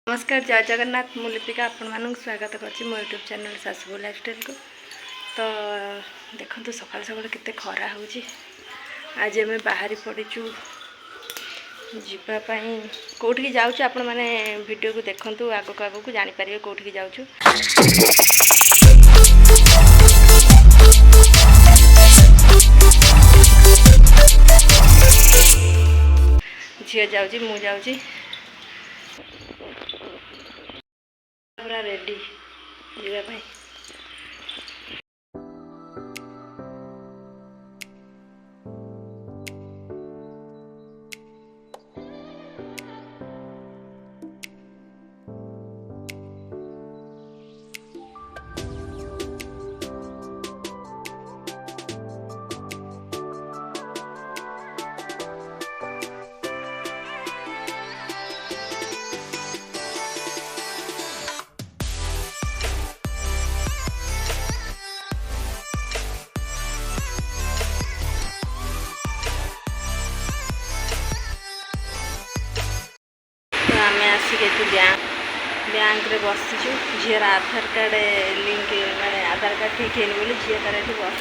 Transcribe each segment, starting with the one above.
नमस्कार जय जगन्नाथ मु लिपिका आपण मानक स्वागत करछि मो यूट्यूब चैनल सासुबो लाइफस्टाइल को। तो देखंतु सकाल सकाल केते खरा होउछि। आज हमें बाहरी पड़ीचु जीवा पई कोठी जाउछु। आपण माने वीडियो को देखंतु आगो को जानि परिबे कोठी जाउछु। झियो जाउछि मु जाउछि पूरा रेडी जीवा भाई। आम आसिक बैंक रे बसीचु। झीर आधार कार्ड लिंक माने आधार कार्ड ठीक है बोली झील तार ये बस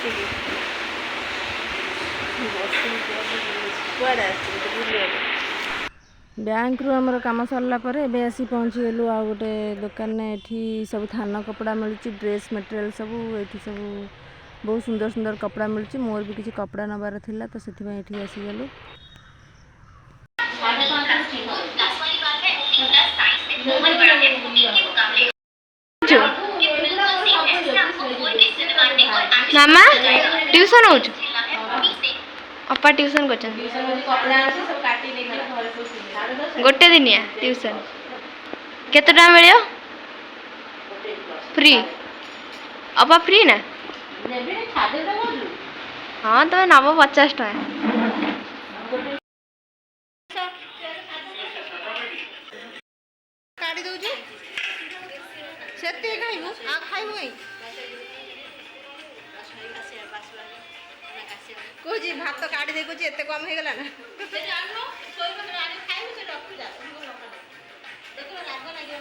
बैंक रु आमर कम सरला आसी पहुँचीगलु आ गोटे दुकान ये सब थान कपड़ा मिलूँ ड्रेस मटेरियल सब ये सब बहुत सुंदर सुंदर कपड़ा मिलूँ। मोर भी किसी कपड़ा नबार थिला तो से आसीगलु। मामा ट्यूशन हो अपा ट्यूशन कर गोटे दिनिया ट्यूशन केते टाइम मिलियो फ्री अपा फ्री ना हाँ तो नब 50 टका काटी दउछु सेते खाइबो आ खाइबो कोजी भात तो काटी दे कोजी एते कम हे गला ना से जानो सोई में रानी खाइबो से डॉक्टर जा देखो लागो लागे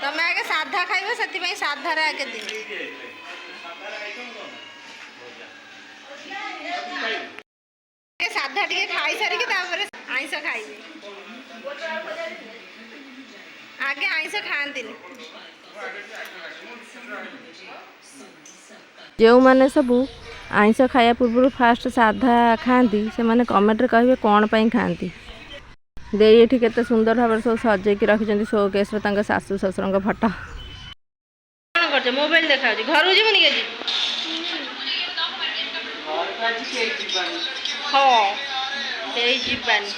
तमे आगे साधा खाइबो सेति पई साधा रे आगे दिन साधा टिके खाई सारी के तापर आइंस खाइबे आगे आइंस खाती जो मैंने सबू आइंस खाया पूर्व फास्ट साधा खाती से मैंने कमेंट कहे कौन पाई खाती दे ये केते सुंदर भाव सब सजे रखिंट शोकेस सासू ससुर फटो कर मोबाइल देखा घर जीवन के हाँ जीवानी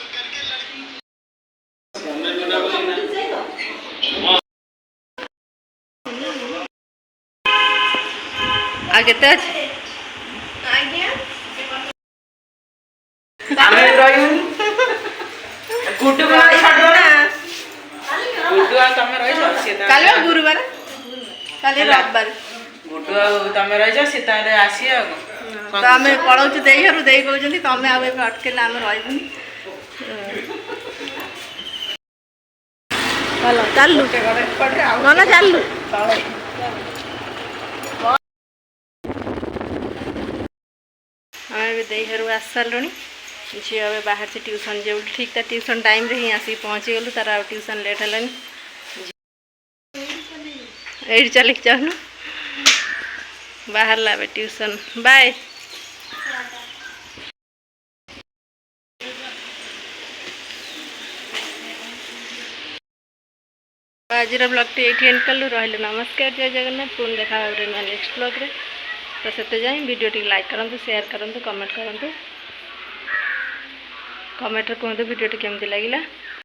आगे तक आज्ञा आमे रहिउनी गुड्डू को छाड़ दो ना गुड्डू आ तमे रहि छ से काले गुरुवार काले रविवार गुड्डू तमे रहि छ से तारे आसी आ तो आमे पळौछु देई हरु देई कहउछन्ती तमे आबे अटकेला आमे रहिबुनी चलो चलू ना चलू आम दे घर आस सारे झी ए बाहर से ट्यूशन जो ठीक था ट्यूशन टाइम रे ही आसिक पहुँची गलु तार ट्यूशन लेट है ये चलिक चाहनु बाहर लावे ट्यूशन बाय। आज ब्लॉग टी ये एंड कलु रही नमस्कार जय जगन्नाथ पुणी देखा नेक्स्ट ब्लॉग रे तो से जाए वीडियो टी लाइक करूँ शेयर करूँ कमेंट करूँ कमेंट कहते वीडियो टी केमती लगिला।